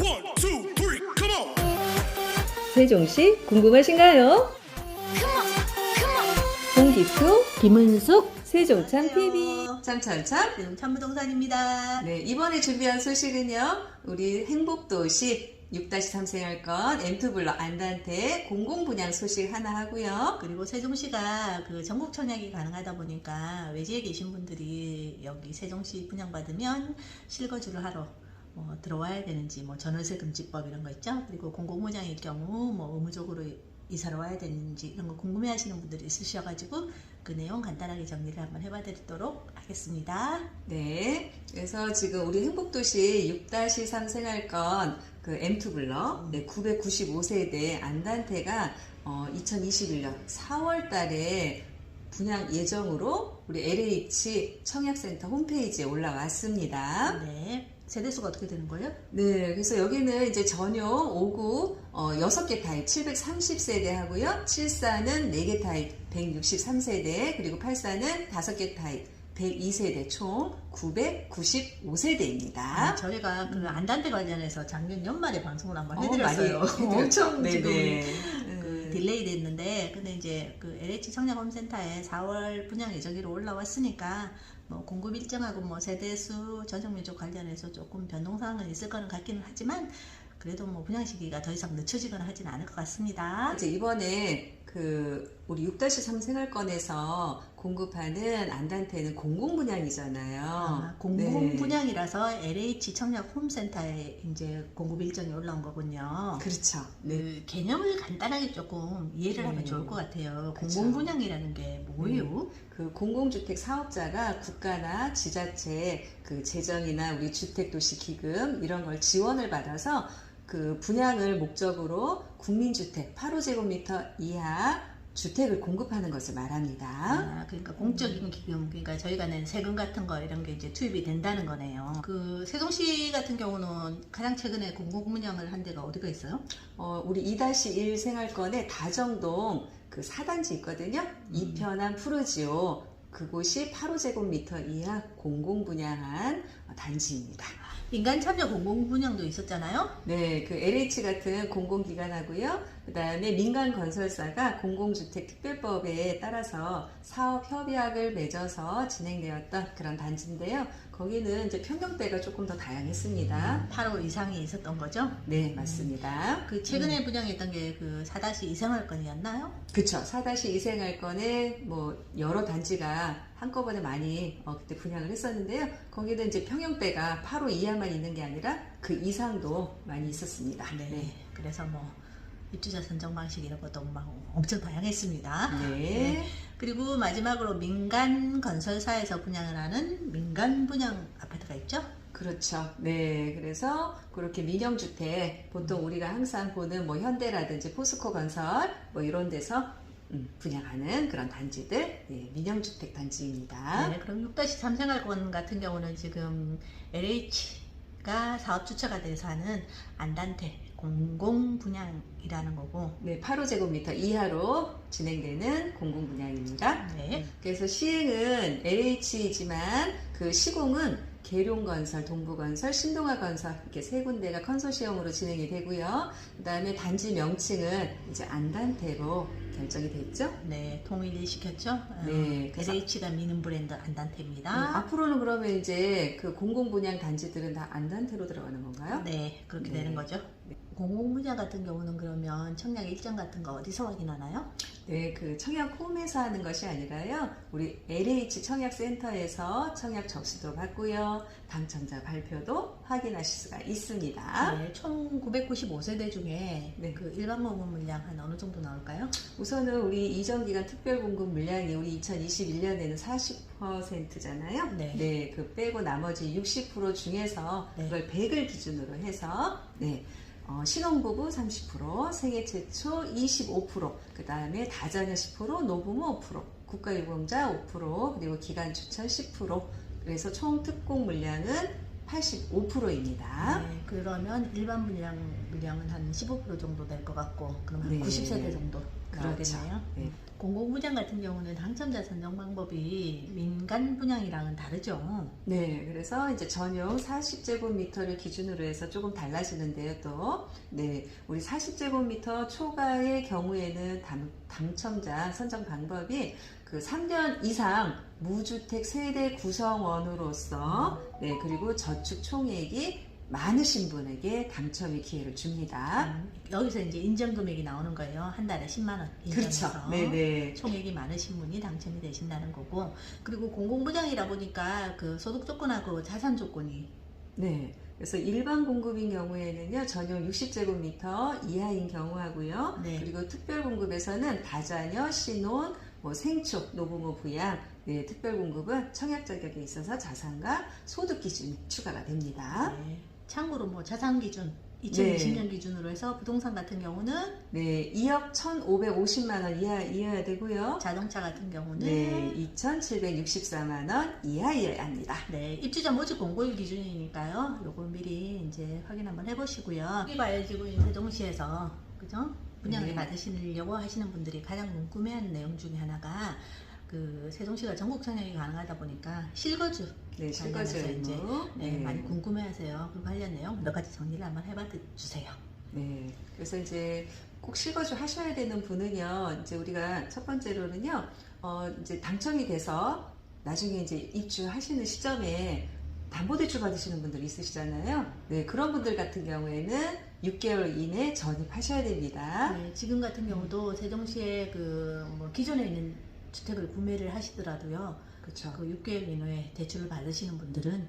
One, two, three, come on. 세종시 궁금하신가요? 홍기표, 김은숙, 세종참 TV. 참참참. 지금 참부동산입니다. 네, 이번에 준비한 소식은요. 우리 행복도시 6-3 생활권 M2블럭 안단태 공공분양 소식 하나 하고요. 그리고 세종시가 그 전국 청약이 가능하다 보니까 외지에 계신 분들이 여기 세종시 분양받으면 실거주를 하러 들어와야 되는지 전월세 금지법 이런 거 있죠. 그리고 공공분양일 경우 의무적으로 이사를 와야 되는지 이런 거 궁금해하시는 분들이 있으셔가지고 그 내용 간단하게 정리를 한번 해봐드리도록 하겠습니다. 네, 그래서 지금 우리 행복도시 6-3 생활권 그 M2블럭 995세대 안단태가 2021년 4월 달에 분양 예정으로 우리 LH 청약센터 홈페이지에 올라왔습니다. 네. 세대수가 어떻게 되는 거예요? 네, 그래서 여기는 이제 전용 5구 6개 타입 730세대 하고요. 74는 4개 타입 163세대, 그리고 84는 5개 타입 102세대, 총 995세대입니다. 저희가 그 안단태 관련해서 작년 연말에 방송을 한번 해드렸어요. 엄청 지금 네네. 딜레이 됐는데, 근데 이제 그 LH 청약홈센터에 4월 분양 예정일로 올라왔으니까 공급 일정하고 세대수, 전용면적 관련해서 조금 변동사항은 있을 거는 같기는 하지만 그래도 분양 시기가 더 이상 늦춰지거나 하진 않을 것 같습니다. 이제 이번에 그 우리 6-3 생활권에서 공급하는 안단태는 공공분양이잖아요. 공공분양이라서 LH 청약 홈센터에 이제 공급 일정이 올라온 거군요. 그렇죠. 그 개념을 간단하게 조금 이해를 하면 좋을 것 같아요. 그렇죠. 공공분양이라는 게 뭐예요? 그 공공주택 사업자가 국가나 지자체 그 재정이나 우리 주택도시기금 이런 걸 지원을 받아서 그 분양을 목적으로 국민주택 8호제곱미터 이하 주택을 공급하는 것을 말합니다. 그러니까 공적인 기금, 그러니까 저희가 낸 세금 같은 거 이런 게 이제 투입이 된다는 거네요. 그 세종시 같은 경우는 가장 최근에 공공분양을 한 데가 어디가 있어요? 우리 2-1 생활권에 다정동 그 4단지 있거든요. 이편한 푸르지오, 그곳이 8호제곱미터 이하 공공분양한 단지입니다. 민간 참여 공공분양도 있었잖아요. 네, 그 LH 같은 공공기관하고요. 그 다음에 민간 건설사가 공공주택특별법에 따라서 사업 협약을 맺어서 진행되었던 그런 단지인데요. 거기는 이제 평형대가 조금 더 다양했습니다. 8호 이상이 있었던 거죠? 네, 맞습니다. 그 최근에 분양했던 게 그 4-2 생활권이었나요? 그쵸. 4-2 생활권에 여러 단지가 한꺼번에 많이 그때 분양을 했었는데요. 거기는 이제 평형대가 8호 이하만 있는 게 아니라 그 이상도 많이 있었습니다. 네. 그래서 입주자 선정 방식 이런 것도 엄청 다양했습니다. 네. 그리고 마지막으로 민간 건설사에서 분양을 하는 민간 분양 아파트가 있죠? 그렇죠. 네. 그래서 그렇게 민영주택, 보통 우리가 항상 보는 현대라든지 포스코 건설 이런 데서 분양하는 그런 단지들, 민영주택 단지입니다. 네. 그럼 6-3 생활권 같은 경우는 지금 LH가 사업 주체가 돼서 하는 안단태 공공분양이라는 거고. 네, 8호제곱미터 이하로 진행되는 공공분양입니다. 네. 그래서 시행은 LH이지만 그 시공은 계룡건설, 동부건설, 신동아건설 이렇게 세 군데가 컨소시엄으로 진행이 되고요. 그 다음에 단지 명칭은 이제 안단태로 결정이 됐죠. 네, 통일이 시켰죠. 네, 그래서 LH가 미는 브랜드 안단태입니다. 앞으로는 그러면 이제 그 공공분양 단지들은 다 안단태로 들어가는 건가요? 네, 그렇게 네. 되는 거죠. 공공분양 같은 경우는 그러면 청약 일정 같은 거 어디서 확인하나요? 네, 그 청약 홈에서 하는 것이 아니라요. 우리 LH 청약센터에서 청약 접수도 받고요. 당첨자 발표도 확인하실 수가 있습니다. 네, 총 995세대 중에 네. 그 일반 공급 물량 한 어느 정도 나올까요? 우선은 우리 이전기간 특별공급 물량이 우리 2021년에는 40%잖아요. 네. 그 빼고 나머지 60% 중에서 네. 그걸 100을 기준으로 해서 신혼부부 30%, 생애 최초 25%, 그 다음에 다자녀 10%, 노부모 5%, 국가유공자 5%, 그리고 기간 추천 10%, 그래서 총 특공 물량은 85%입니다. 네, 그러면 일반 분양은 한 15% 정도 될 것 같고, 그러면 네. 90세대 정도 그렇죠. 나오겠네요. 네. 공공분양 같은 경우는 당첨자 선정 방법이 민간 분양이랑은 다르죠. 네, 그래서 이제 전용 40제곱미터를 기준으로 해서 조금 달라지는데요, 또. 네, 우리 40제곱미터 초과의 경우에는 당첨자 선정 방법이 그 3년 이상 무주택 세대 구성원으로서, 네, 그리고 저축 총액이 많으신 분에게 당첨의 기회를 줍니다. 여기서 이제 인정 금액이 나오는 거예요. 한 달에 10만 원 그렇죠. 인정해서 네네. 총액이 많으신 분이 당첨이 되신다는 거고, 그리고 공공분양이라 보니까 그 소득 조건하고 자산 조건이 네. 그래서 일반 공급인 경우에는요, 전용 60제곱미터 이하인 경우하고요. 네. 그리고 특별 공급에서는 다자녀, 신혼, 뭐 생축, 노부모 부양, 네, 특별 공급은 청약 자격에 있어서 자산과 소득 기준이 추가가 됩니다. 네. 참고로 뭐 자산 기준 네. 2020년 기준으로 해서 부동산 같은 경우는 네, 2억 1,550만 원 이하여야 되고요. 자동차 같은 경우는 네, 2,764만 원 이하여야 합니다. 네, 입주자 모집 공고일 기준이니까요. 요걸 미리 이제 확인 한번 해보시고요. 여기 봐야지고 세종시에서 그죠? 분양을 네. 받으시려고 하시는 분들이 가장 궁금해하는 내용 중에 하나가 그 세종시가 전국 청약이 가능하다 보니까 실거주 네, 실거주 관련해서 이제 의무. 네, 많이 궁금해하세요. 그 관련 내용 몇 가지 정리를 한번 해봐 주세요. 네, 그래서 이제 꼭 실거주 하셔야 되는 분은요, 이제 우리가 첫 번째로는요, 이제 당첨이 돼서 나중에 이제 입주하시는 시점에 담보대출 받으시는 분들이 있으시잖아요. 네, 그런 분들 같은 경우에는 6개월 이내 전입하셔야 됩니다. 네, 지금 같은 경우도 세종시에 그뭐 기존에 있는 주택을 구매를 하시더라도요. 그렇죠. 그 6개월 이내에 대출을 받으시는 분들은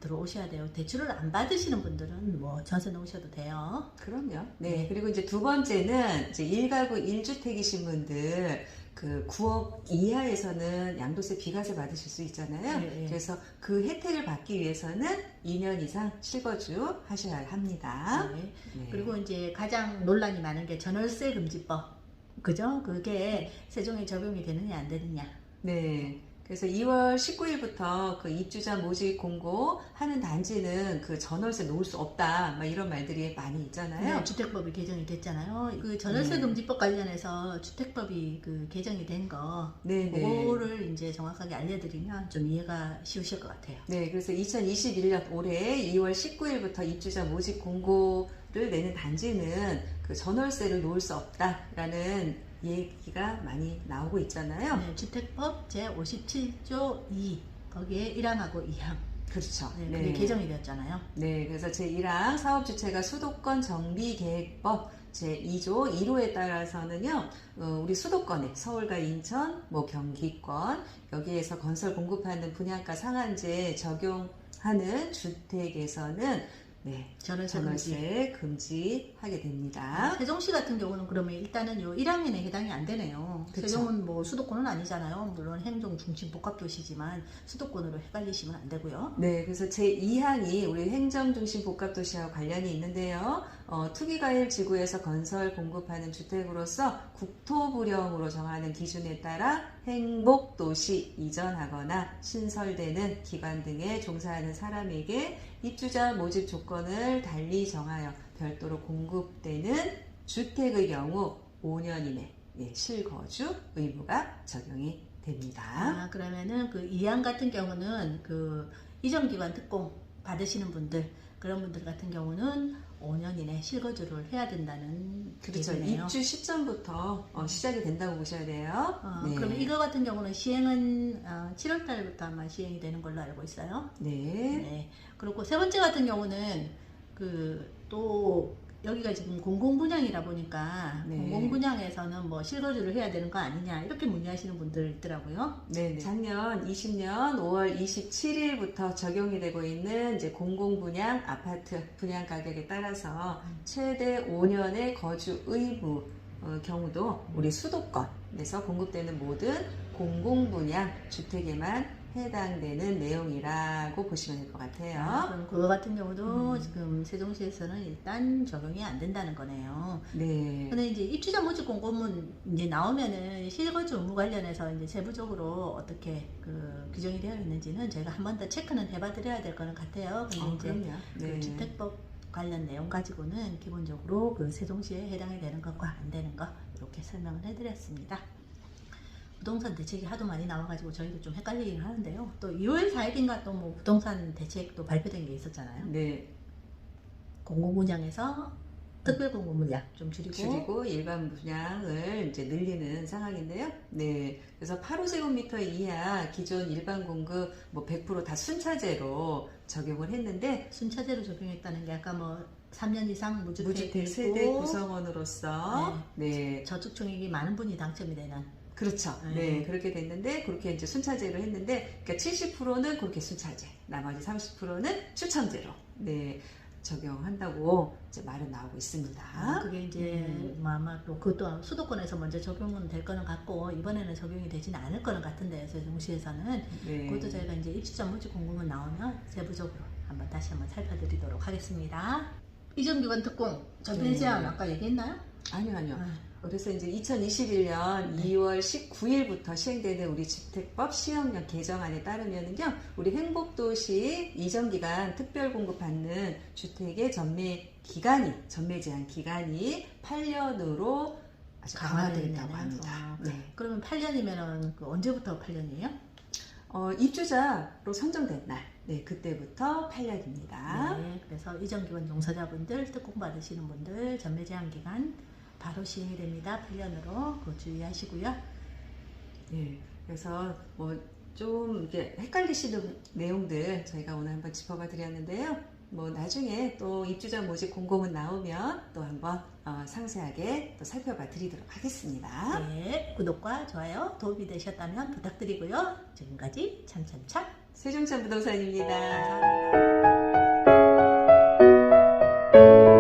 들어오셔야 돼요. 대출을 안 받으시는 분들은 뭐 전세 놓으셔도 돼요. 그럼요. 네, 네. 그리고 이제 두 번째는 이제 1가구 1주택이신 분들 그 9억 이하에서는 양도세 비과세 받으실 수 있잖아요. 네, 네. 그래서 그 혜택을 받기 위해서는 2년 이상 실거주 하셔야 합니다. 네. 네. 그리고 이제 가장 논란이 많은 게 전월세 금지법. 그죠? 그게 세종에 적용이 되느냐 안 되느냐. 네. 그래서 2월 19일부터 그 입주자 모집 공고하는 단지는 그 전월세 놓을 수 없다. 막 이런 말들이 많이 있잖아요. 네, 주택법이 개정이 됐잖아요. 그 전월세 네. 금지법 관련해서 주택법이 그 개정이 된 거, 네네. 그거를 이제 정확하게 알려드리면 좀 이해가 쉬우실 것 같아요. 네, 그래서 2021년 올해 2월 19일부터 입주자 모집 공고를 내는 단지는 그 전월세를 놓을 수 없다라는 얘기가 많이 나오고 있잖아요. 네, 주택법 제57조 2 거기에 1항하고 2항. 그렇죠. 네, 그게 개정이 되었잖아요. 네, 그래서 제1항 사업주체가 수도권 정비계획법 제2조 1호에 따라서는요, 우리 수도권에 서울과 인천, 뭐 경기권 여기에서 건설 공급하는 분양가 상한제 적용하는 주택에서는 네, 전월세 금지하게 됩니다. 세종시 같은 경우는 그러면 일단은 요 1항에는 해당이 안 되네요. 그쵸. 세종은 뭐 수도권은 아니잖아요. 물론 행정 중심 복합도시지만 수도권으로 헷갈리시면 안 되고요. 네, 그래서 제2항이 우리 행정중심 복합도시와 관련이 있는데요. 투기과일 지구에서 건설 공급하는 주택으로서 국토부령으로 정하는 기준에 따라 행복도시 이전하거나 신설되는 기관 등에 종사하는 사람에게 입주자 모집 조건을 달리 정하여 별도로 공급되는 주택의 경우 5년 이내 실거주 의무가 적용이 됩니다. 그러면은 그 2항 같은 경우는 그 이전기관 특공 받으시는 분들, 그런 분들 같은 경우는 5년 이내 실거주를 해야 된다는 그렇죠. 얘기네요. 입주 시점부터 시작이 된다고 보셔야 돼요. 네. 그러면 이거 같은 경우는 시행은 7월 달부터 아마 시행이 되는 걸로 알고 있어요. 네. 네. 그리고 세 번째 같은 경우는 그 또 여기가 지금 공공분양이라 보니까 네. 공공분양에서는 뭐 실거주를 해야 되는 거 아니냐 이렇게 문의하시는 분들 있더라고요. 네. 작년 20년 5월 27일부터 적용이 되고 있는 이제 공공분양 아파트 분양 가격에 따라서 최대 5년의 거주 의무 경우도 우리 수도권에서 공급되는 모든 공공분양 주택에만 해당되는 내용이라고 보시면 될 것 같아요. 그럼 그거 같은 경우도 지금 세종시에서는 일단 적용이 안 된다는 거네요. 네. 근데 이제 입주자 모집 공고문 이제 나오면은 실거주 의무 관련해서 이제 세부적으로 어떻게 그 규정이 되어 있는지는 저희가 한 번 더 체크는 해봐 드려야 될 거는 같아요. 근데 이제 그럼요. 그 네. 주택법 관련 내용 가지고는 기본적으로 그 세종시에 해당이 되는 것과 안 되는 것 이렇게 설명을 해드렸습니다. 부동산 대책이 하도 많이 나와가지고 저희도 좀 헷갈리긴 하는데요. 또 2월 4일인가 또 뭐 부동산 대책도 발표된 게 있었잖아요. 네. 공공분양에서 특별 공공분양 좀 줄이고 일반 분양을 이제 늘리는 상황인데요. 네. 그래서 8호제곱미터 이하 기존 일반 공급 뭐 100% 다 순차제로 적용을 했는데 순차제로 적용했다는 게 아까 뭐 3년 이상 무주택 세대 구성원으로서 네. 저축총액이 많은 분이 당첨이 되는 그렇죠. 네, 그렇게 됐는데 그렇게 이제 순차제로 했는데 그러니까 70%는 그렇게 순차제, 나머지 30%는 추첨제로 네, 적용한다고 이제 말은 나오고 있습니다. 그게 이제 뭐 아마 또 그것도 수도권에서 먼저 적용은 될 거는 같고 이번에는 적용이 되지는 않을 거는 같은데 세종시에서는 네. 그것도 저희가 이제 입주자 모집 공고문 나오면 세부적으로 다시 한번 살펴드리도록 하겠습니다. 이전기관 특공 전매 제한 아까 얘기했나요? 아니요. 그래서 이제 2021년 2월 19일부터 시행되는 우리 주택법 시행령 개정안에 따르면은요, 우리 행복도시 이전기간 특별 공급받는 주택의 전매 제한 기간이 8년으로 아주 강화되었다고 합니다. 네. 그러면 8년이면은 언제부터 8년이에요? 입주자로 선정된 날, 네, 그때부터 8년입니다. 네, 그래서 이전기관 종사자분들, 특공 받으시는 분들 전매 제한 기간 바로 시행이 됩니다. 8년으로 그거 주의하시고요. 네, 그래서 뭐 좀 이렇게 헷갈리시는 내용들 저희가 오늘 한번 짚어봐 드렸는데요. 뭐 나중에 또 입주자 모집 공고문 나오면 또 한번 상세하게 또 살펴봐 드리도록 하겠습니다. 네, 구독과 좋아요 도움이 되셨다면 부탁드리고요. 지금까지 참참참 세종찬 부동산입니다. 감사합니다.